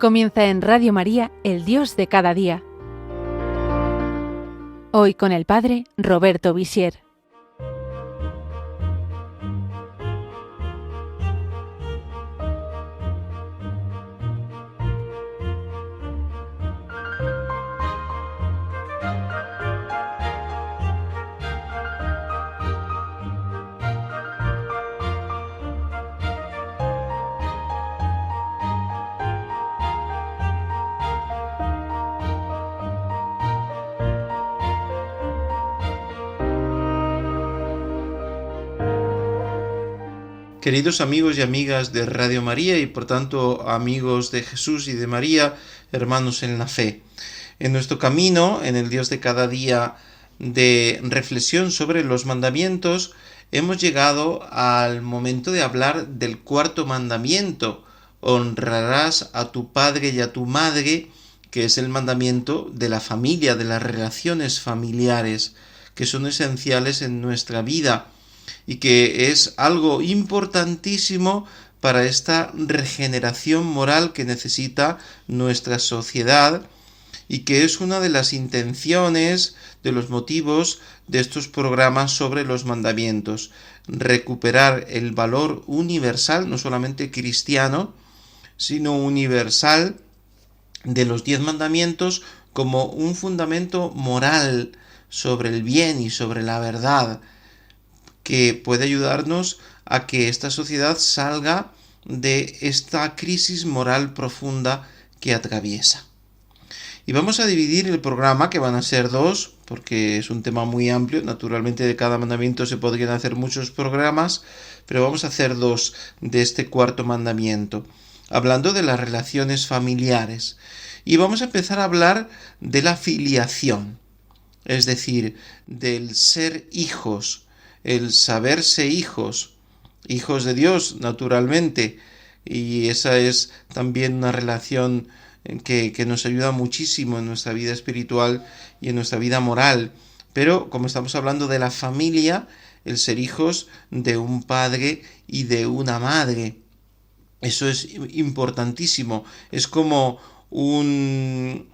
Comienza en Radio María, El Dios de cada día. Hoy con el Padre Roberto Visier. Queridos amigos y amigas de Radio María y por tanto amigos de Jesús y de María, hermanos en la fe. En nuestro camino, en el Dios de cada día de reflexión sobre los mandamientos, hemos llegado al momento de hablar del cuarto mandamiento: honrarás a tu padre y a tu madre, que es el mandamiento de la familia, de las relaciones familiares, que son esenciales en nuestra vida y que es algo importantísimo para esta regeneración moral que necesita nuestra sociedad y que es una de las intenciones, de los motivos de estos programas sobre los mandamientos: recuperar el valor universal, no solamente cristiano, sino universal, de los 10 mandamientos como un fundamento moral sobre el bien y sobre la verdad, que puede ayudarnos a que esta sociedad salga de esta crisis moral profunda que atraviesa. Y vamos a dividir el programa, que van a ser 2, porque es un tema muy amplio. Naturalmente de cada mandamiento se podrían hacer muchos programas, pero vamos a hacer 2 de este cuarto mandamiento, hablando de las relaciones familiares. Y vamos a empezar a hablar de la filiación, es decir, del ser hijos, el saberse hijos de Dios, naturalmente, y esa es también una relación que nos ayuda muchísimo en nuestra vida espiritual y en nuestra vida moral. Pero como estamos hablando de la familia, el ser hijos de un padre y de una madre, eso es importantísimo, es como un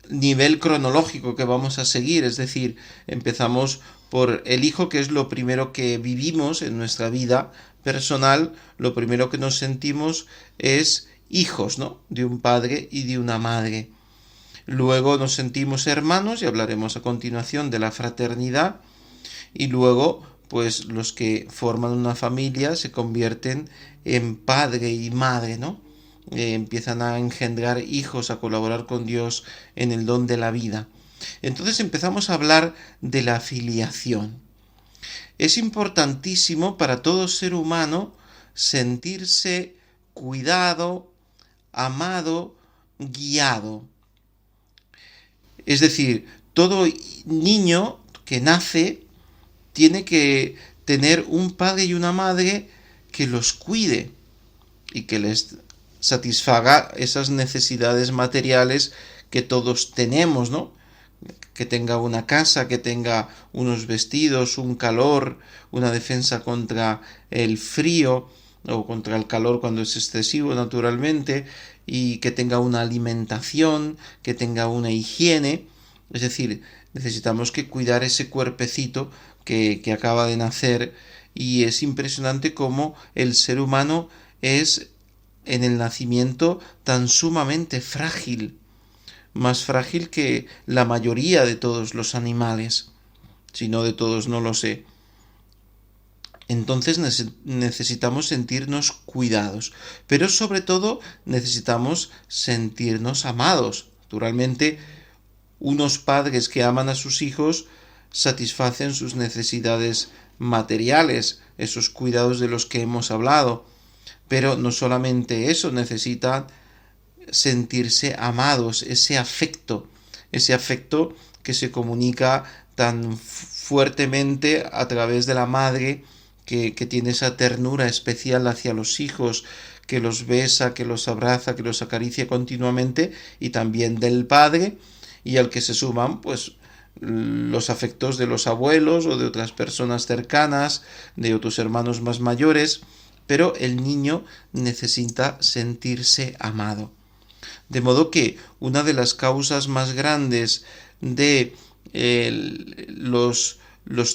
nivel cronológico que vamos a seguir, es decir, empezamos por el hijo, que es lo primero que vivimos en nuestra vida personal, lo primero que nos sentimos es hijos, ¿no?, de un padre y de una madre. Luego nos sentimos hermanos, y hablaremos a continuación de la fraternidad, y luego pues los que forman una familia se convierten en padre y madre, ¿no? Empiezan a engendrar hijos, a colaborar con Dios en el don de la vida. Entonces empezamos a hablar de la filiación. Es importantísimo para todo ser humano sentirse cuidado, amado, guiado. Es decir, todo niño que nace tiene que tener un padre y una madre que los cuide y que les satisfaga esas necesidades materiales que todos tenemos, ¿no? Que tenga una casa, que tenga unos vestidos, un calor, una defensa contra el frío o contra el calor cuando es excesivo, naturalmente, y que tenga una alimentación, que tenga una higiene. Es decir, necesitamos que cuidar ese cuerpecito que acaba de nacer, y es impresionante cómo el ser humano es en el nacimiento tan sumamente frágil, más frágil que la mayoría de todos los animales, si no de todos no lo sé. Entonces necesitamos sentirnos cuidados, pero sobre todo necesitamos sentirnos amados. Naturalmente, unos padres que aman a sus hijos satisfacen sus necesidades materiales, esos cuidados de los que hemos hablado, pero no solamente eso, necesitan sentirse amados, ese afecto que se comunica tan fuertemente a través de la madre, que tiene esa ternura especial hacia los hijos, que los besa, que los abraza, que los acaricia continuamente, y también del padre, y al que se suman pues los afectos de los abuelos o de otras personas cercanas, de otros hermanos más mayores, pero el niño necesita sentirse amado. De modo que una de las causas más grandes de los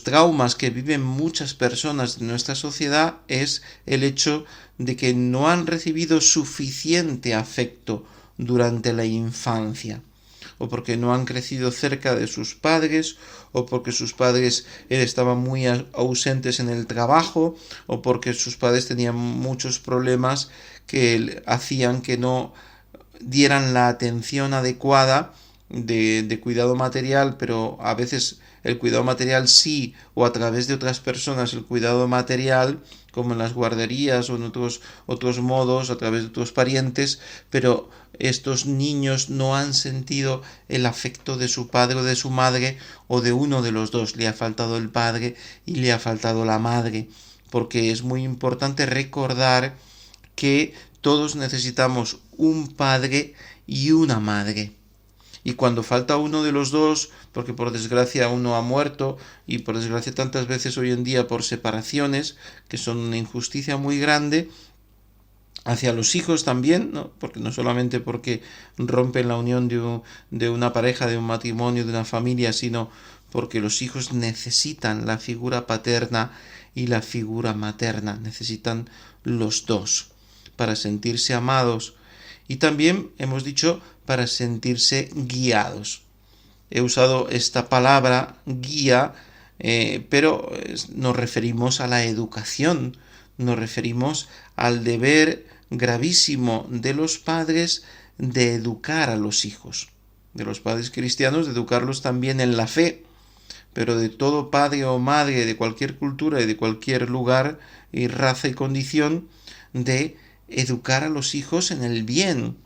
traumas que viven muchas personas de nuestra sociedad es el hecho de que no han recibido suficiente afecto durante la infancia, o porque no han crecido cerca de sus padres, o porque sus padres estaban muy ausentes en el trabajo, o porque sus padres tenían muchos problemas que hacían que no dieran la atención adecuada de cuidado material, pero a veces el cuidado material sí, o a través de otras personas el cuidado material, como en las guarderías o en otros modos, a través de otros parientes, pero estos niños no han sentido el afecto de su padre o de su madre, o de uno de los dos. Le ha faltado el padre y le ha faltado la madre, porque es muy importante recordar que todos necesitamos un padre y una madre. Y cuando falta uno de los dos, porque por desgracia uno ha muerto, y por desgracia tantas veces hoy en día por separaciones, que son una injusticia muy grande, hacia los hijos también, ¿no? Porque no solamente porque rompen la unión de una pareja, de un matrimonio, de una familia, sino porque los hijos necesitan la figura paterna y la figura materna, necesitan los dos para sentirse amados, y también hemos dicho para sentirse guiados. He usado esta palabra guía, pero nos referimos a la educación, nos referimos al deber gravísimo de los padres de educar a los hijos, de los padres cristianos, de educarlos también en la fe, pero de todo padre o madre de cualquier cultura y de cualquier lugar y raza y condición, de educar a los hijos en el bien,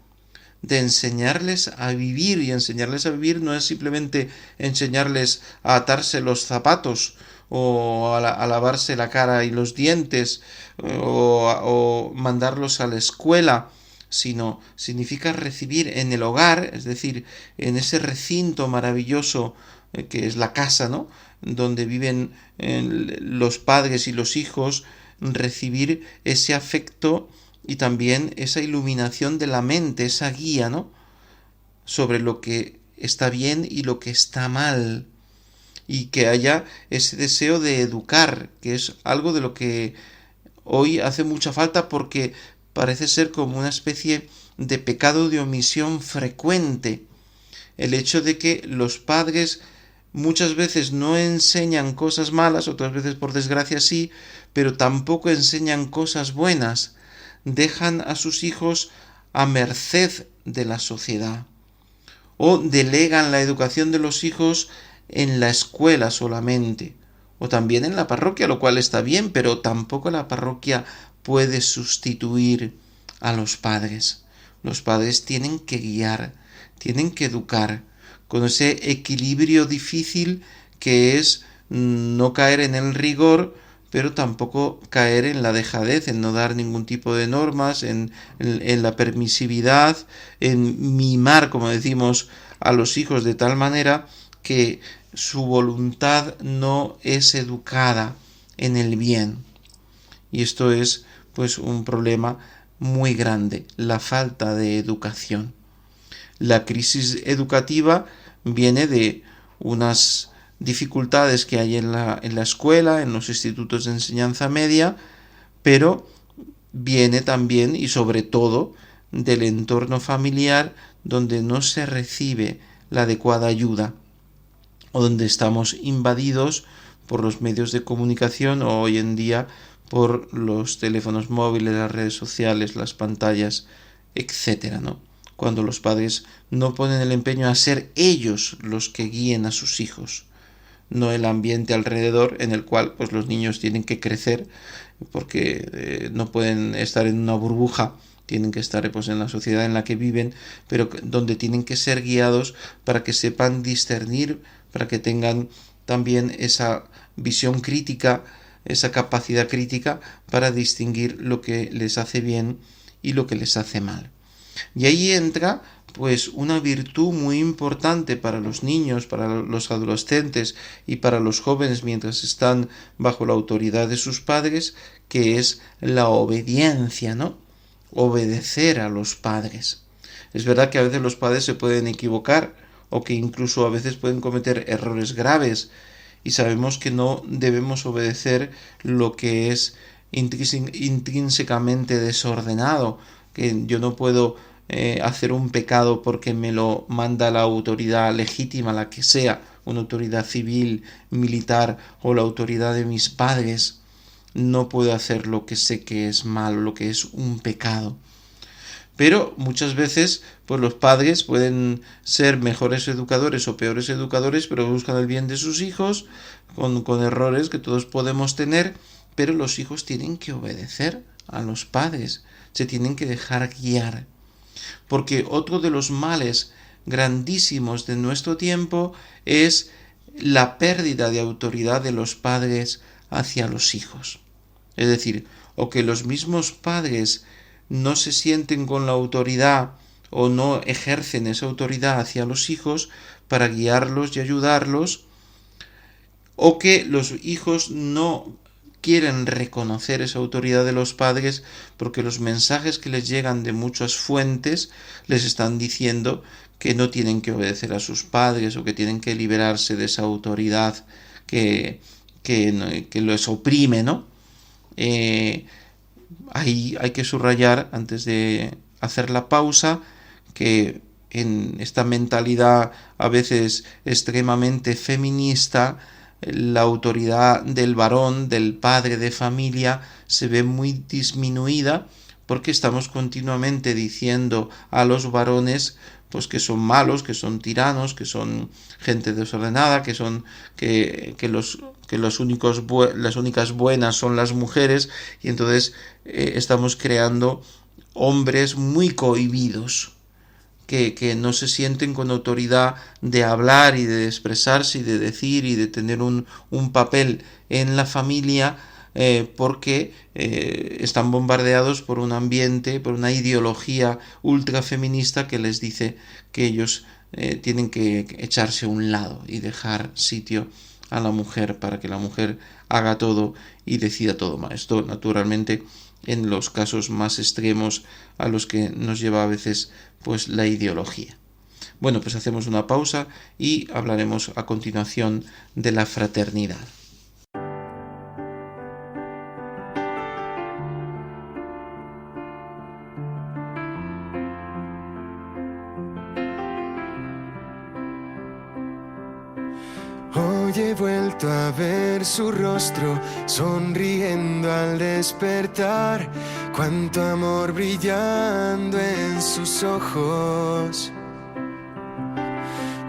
de enseñarles a vivir. Y enseñarles a vivir no es simplemente enseñarles a atarse los zapatos o a lavarse la cara y los dientes o mandarlos a la escuela, sino significa recibir en el hogar, es decir, en ese recinto maravilloso que es la casa, ¿no?, donde viven los padres y los hijos, recibir ese afecto y también esa iluminación de la mente, esa guía, ¿no?, sobre lo que está bien y lo que está mal, y que haya ese deseo de educar, que es algo de lo que hoy hace mucha falta, porque parece ser como una especie de pecado de omisión frecuente, el hecho de que los padres muchas veces no enseñan cosas malas, otras veces por desgracia sí, pero tampoco enseñan cosas buenas, dejan a sus hijos a merced de la sociedad, o delegan la educación de los hijos en la escuela solamente, o también en la parroquia, lo cual está bien, pero tampoco la parroquia puede sustituir a los padres. Los padres tienen que guiar, tienen que educar, con ese equilibrio difícil que es no caer en el rigor, pero tampoco caer en la dejadez, en no dar ningún tipo de normas, en la permisividad, en mimar, como decimos, a los hijos de tal manera que su voluntad no es educada en el bien. Y esto es, pues, un problema muy grande, la falta de educación. La crisis educativa viene de unas dificultades que hay en la escuela, en los institutos de enseñanza media, pero viene también y sobre todo del entorno familiar, donde no se recibe la adecuada ayuda, o donde estamos invadidos por los medios de comunicación, o hoy en día por los teléfonos móviles, las redes sociales, las pantallas, etcétera, ¿no? Cuando los padres no ponen el empeño a ser ellos los que guíen a sus hijos, no el ambiente alrededor en el cual pues los niños tienen que crecer, porque no pueden estar en una burbuja, tienen que estar pues en la sociedad en la que viven, pero donde tienen que ser guiados para que sepan discernir, para que tengan también esa visión crítica, esa capacidad crítica para distinguir lo que les hace bien y lo que les hace mal. Y ahí entra pues una virtud muy importante para los niños, para los adolescentes y para los jóvenes mientras están bajo la autoridad de sus padres, que es la obediencia, ¿no? Obedecer a los padres. Es verdad que a veces los padres se pueden equivocar o que incluso a veces pueden cometer errores graves y sabemos que no debemos obedecer lo que es intrínsecamente desordenado, que yo no puedo hacer un pecado porque me lo manda la autoridad legítima, la que sea, una autoridad civil, militar o la autoridad de mis padres. No puedo hacer lo que sé que es malo, lo que es un pecado. Pero muchas veces pues los padres pueden ser mejores educadores o peores educadores, pero buscan el bien de sus hijos con errores que todos podemos tener, pero los hijos tienen que obedecer a los padres, se tienen que dejar guiar. Porque otro de los males grandísimos de nuestro tiempo es la pérdida de autoridad de los padres hacia los hijos. Es decir, o que los mismos padres no se sienten con la autoridad o no ejercen esa autoridad hacia los hijos para guiarlos y ayudarlos, o que los hijos no quieren reconocer esa autoridad de los padres porque los mensajes que les llegan de muchas fuentes les están diciendo que no tienen que obedecer a sus padres o que tienen que liberarse de esa autoridad que los oprime, ¿no? Ahí hay que subrayar, antes de hacer la pausa, que en esta mentalidad a veces extremadamente feminista, la autoridad del varón, del padre de familia, se ve muy disminuida porque estamos continuamente diciendo a los varones pues que son malos, que son tiranos, que son gente desordenada, que las únicas buenas son las mujeres, y entonces estamos creando hombres muy cohibidos, que no se sienten con autoridad de hablar y de expresarse y de decir y de tener un papel en la familia, porque están bombardeados por un ambiente, por una ideología ultrafeminista que les dice que ellos tienen que echarse a un lado y dejar sitio a la mujer para que la mujer haga todo y decida todo. Esto naturalmente en los casos más extremos a los que nos lleva a veces pues la ideología. Bueno, pues hacemos una pausa y hablaremos a continuación de la fraternidad. Hoy he vuelto a ver su rostro sonriendo al despertar, cuánto amor brillando en sus ojos,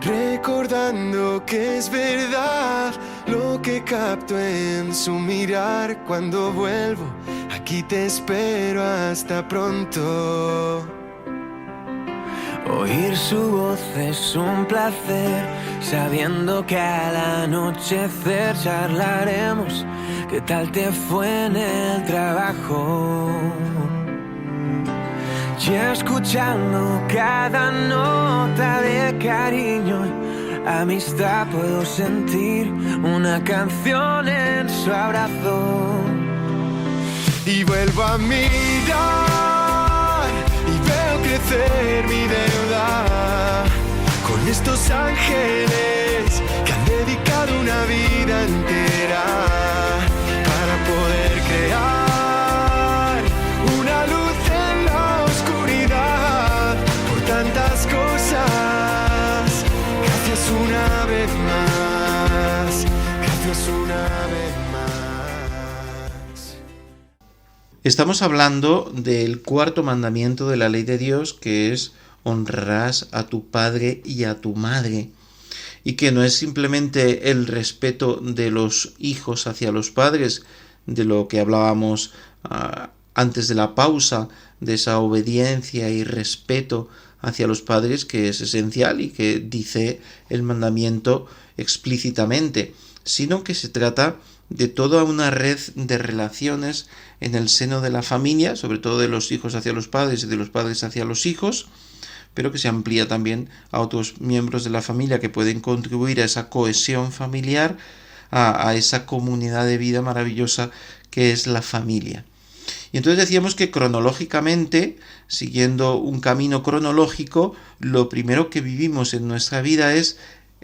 recordando que es verdad lo que capto en su mirar. Cuando vuelvo, aquí te espero, hasta pronto. Oír su voz es un placer, sabiendo que al anochecer charlaremos qué tal te fue en el trabajo. Y escuchando cada nota de cariño y amistad, puedo sentir una canción en su abrazo. Y vuelvo a mirar y veo crecer mi deuda con estos ángeles que han dedicado una vida entera para poder crear una luz en la oscuridad. Por tantas cosas, gracias una vez más, gracias una vez más. Estamos hablando del cuarto mandamiento de la ley de Dios, que es honrarás a tu padre y a tu madre, y que no es simplemente el respeto de los hijos hacia los padres, de lo que hablábamos antes de la pausa, de esa obediencia y respeto hacia los padres, que es esencial y que dice el mandamiento explícitamente, sino que se trata de toda una red de relaciones en el seno de la familia, sobre todo de los hijos hacia los padres y de los padres hacia los hijos, pero que se amplía también a otros miembros de la familia que pueden contribuir a esa cohesión familiar, a esa comunidad de vida maravillosa que es la familia. Y entonces decíamos que cronológicamente, siguiendo un camino cronológico, lo primero que vivimos en nuestra vida es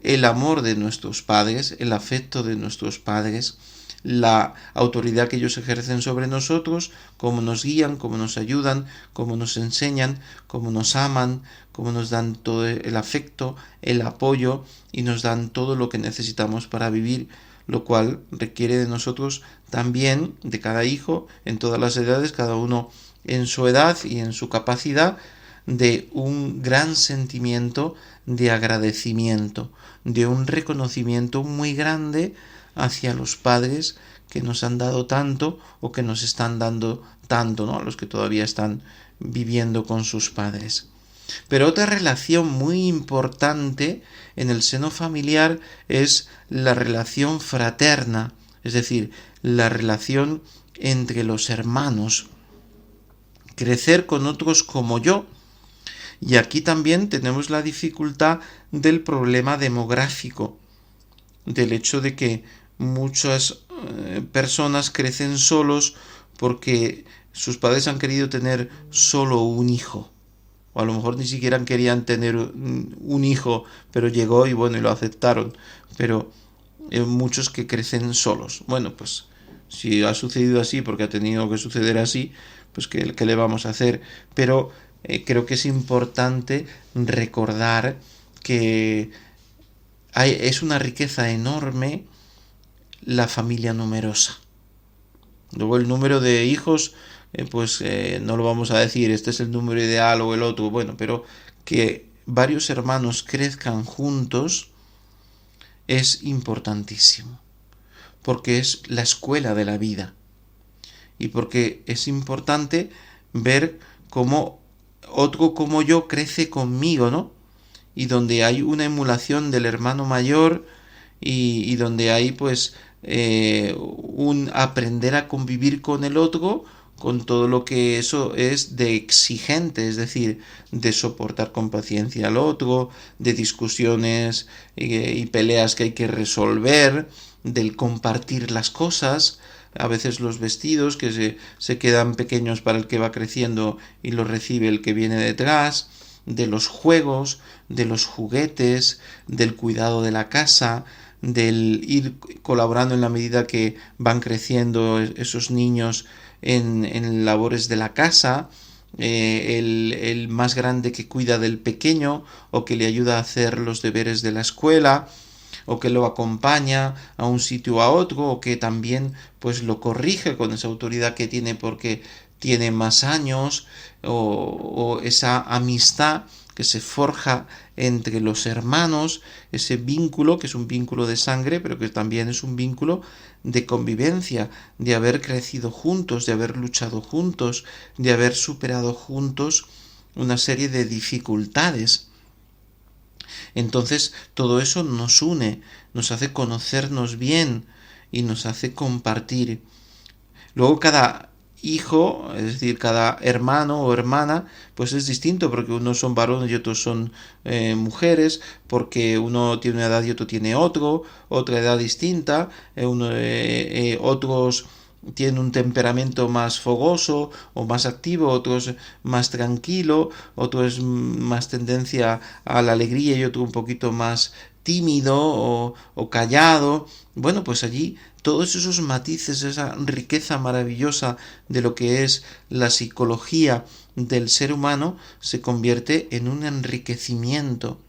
el amor de nuestros padres, el afecto de nuestros padres, la autoridad que ellos ejercen sobre nosotros, cómo nos guían, cómo nos ayudan, cómo nos enseñan, cómo nos aman, cómo nos dan todo el afecto, el apoyo y nos dan todo lo que necesitamos para vivir, lo cual requiere de nosotros también, de cada hijo, en todas las edades, cada uno en su edad y en su capacidad, de un gran sentimiento de agradecimiento, de un reconocimiento muy grande hacia los padres que nos han dado tanto o que nos están dando tanto, ¿no? A los que todavía están viviendo con sus padres. Pero otra relación muy importante en el seno familiar es la relación fraterna, es decir, la relación entre los hermanos. Crecer con otros como yo. Y aquí también tenemos la dificultad del problema demográfico, del hecho de que muchas personas crecen solos porque sus padres han querido tener solo un hijo. O a lo mejor ni siquiera querían tener un hijo, pero llegó y bueno, y lo aceptaron. Pero muchos que crecen solos. Bueno, pues si ha sucedido así porque ha tenido que suceder así, pues ¿qué le vamos a hacer? Pero creo que es importante recordar que es una riqueza enorme la familia numerosa. Luego el número de hijos, no lo vamos a decir, este es el número ideal o el otro, bueno, pero que varios hermanos crezcan juntos es importantísimo, porque es la escuela de la vida y porque es importante ver cómo otro como yo crece conmigo, ¿no? Y donde hay una emulación del hermano mayor y donde hay pues un aprender a convivir con el otro, con todo lo que eso es de exigente, es decir, de soportar con paciencia al otro, de discusiones y peleas que hay que resolver, del compartir las cosas, a veces los vestidos que se quedan pequeños para el que va creciendo y los recibe el que viene detrás, de los juegos, de los juguetes, del cuidado de la casa, del ir colaborando en la medida que van creciendo esos niños en labores de la casa, el más grande que cuida del pequeño o que le ayuda a hacer los deberes de la escuela o que lo acompaña a un sitio o a otro o que también pues lo corrige con esa autoridad que tiene porque tiene más años o esa amistad que se forja entre los hermanos, ese vínculo que es un vínculo de sangre, pero que también es un vínculo de convivencia, de haber crecido juntos, de haber luchado juntos, de haber superado juntos una serie de dificultades. Entonces todo eso nos une, nos hace conocernos bien y nos hace compartir. Luego cada hijo, es decir, cada hermano o hermana, pues es distinto, porque unos son varones y otros son mujeres, porque uno tiene una edad y otro tiene otra edad distinta, otros tienen un temperamento más fogoso o más activo, otros más tranquilo, otros más tendencia a la alegría y otro un poquito más tímido o callado. Bueno, pues allí todos esos matices, esa riqueza maravillosa de lo que es la psicología del ser humano se convierte en un enriquecimiento,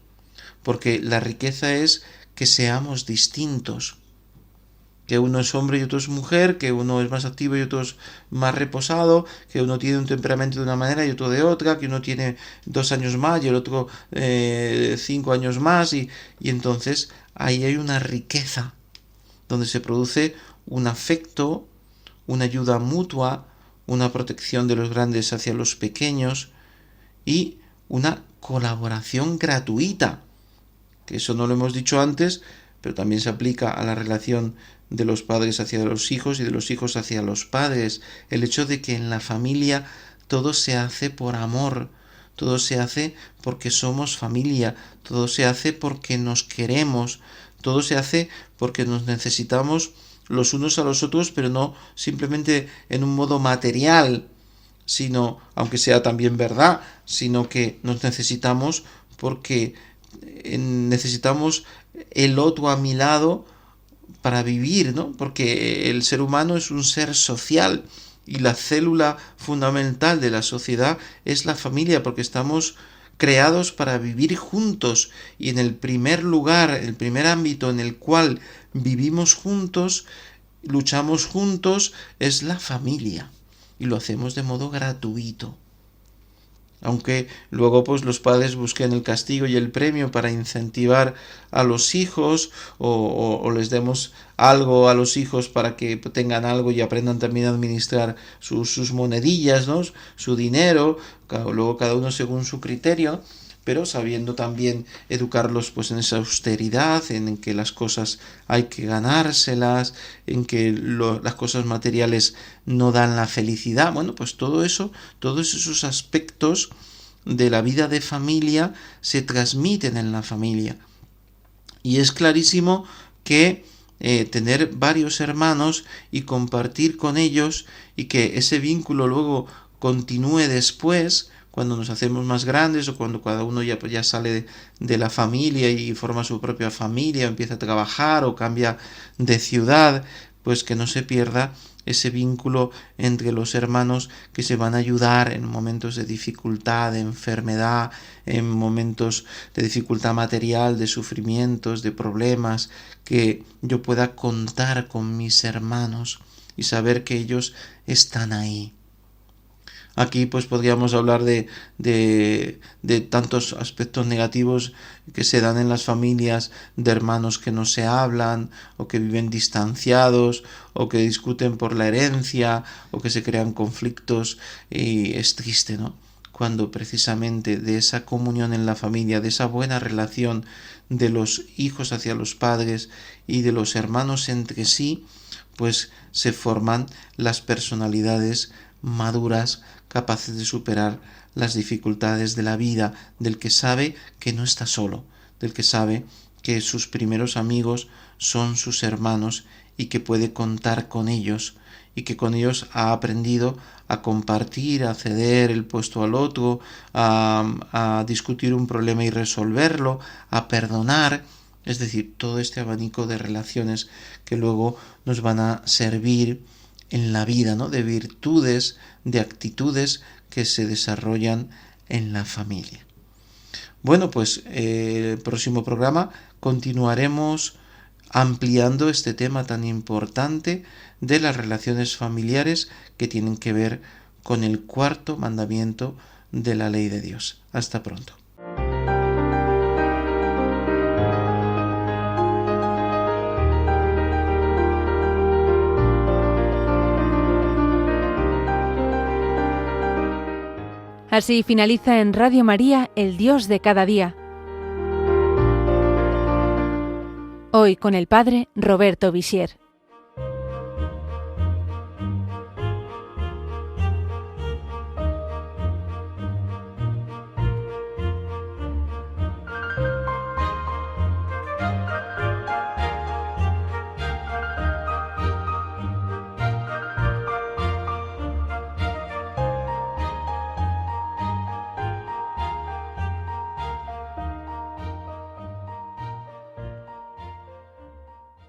porque la riqueza es que seamos distintos, que uno es hombre y otro es mujer, que uno es más activo y otro es más reposado, que uno tiene un temperamento de una manera y otro de otra, que uno tiene 2 años más y el otro 5 años más, y entonces ahí hay una riqueza donde se produce un afecto, una ayuda mutua, una protección de los grandes hacia los pequeños y una colaboración gratuita, que eso no lo hemos dicho antes, pero también se aplica a la relación de los padres hacia los hijos y de los hijos hacia los padres, el hecho de que en la familia todo se hace por amor, todo se hace porque somos familia, todo se hace porque nos queremos, todo se hace porque nos necesitamos los unos a los otros, pero no simplemente en un modo material, sino, aunque sea también verdad, sino que nos necesitamos porque necesitamos el otro a mi lado para vivir, ¿no? Porque el ser humano es un ser social y la célula fundamental de la sociedad es la familia, porque estamos creados para vivir juntos, y en el primer lugar, el primer ámbito en el cual vivimos juntos, luchamos juntos, es la familia, y lo hacemos de modo gratuito. Aunque luego pues los padres busquen el castigo y el premio para incentivar a los hijos, o les demos algo a los hijos para que tengan algo y aprendan también a administrar sus monedillas, ¿no? Su dinero, luego cada uno según su criterio, pero sabiendo también educarlos pues en esa austeridad, en que las cosas hay que ganárselas, en que las cosas materiales no dan la felicidad. Bueno, pues todo eso, todos esos aspectos de la vida de familia se transmiten en la familia. Y es clarísimo que tener varios hermanos y compartir con ellos, y que ese vínculo luego continúe después, cuando nos hacemos más grandes, o cuando cada uno ya sale de la familia y forma su propia familia, empieza a trabajar o cambia de ciudad, pues que no se pierda ese vínculo entre los hermanos, que se van a ayudar en momentos de dificultad, de enfermedad, en momentos de dificultad material, de sufrimientos, de problemas, que yo pueda contar con mis hermanos y saber que ellos están ahí. Aquí pues podríamos hablar de tantos aspectos negativos que se dan en las familias, de hermanos que no se hablan, o que viven distanciados, o que discuten por la herencia, o que se crean conflictos, y es triste, ¿no? Cuando precisamente de esa comunión en la familia, de esa buena relación de los hijos hacia los padres y de los hermanos entre sí, pues se forman las personalidades maduras, capaces de superar las dificultades de la vida, del que sabe que no está solo, del que sabe que sus primeros amigos son sus hermanos y que puede contar con ellos, y que con ellos ha aprendido a compartir, a ceder el puesto al otro, a discutir un problema y resolverlo, a perdonar. Es decir, todo este abanico de relaciones que luego nos van a servir en la vida, ¿no? De virtudes, de actitudes que se desarrollan en la familia. Bueno, pues el próximo programa continuaremos ampliando este tema tan importante de las relaciones familiares, que tienen que ver con el cuarto mandamiento de la ley de Dios. Hasta pronto. Así finaliza en Radio María, El Dios de cada día. Hoy con el Padre Roberto Visier.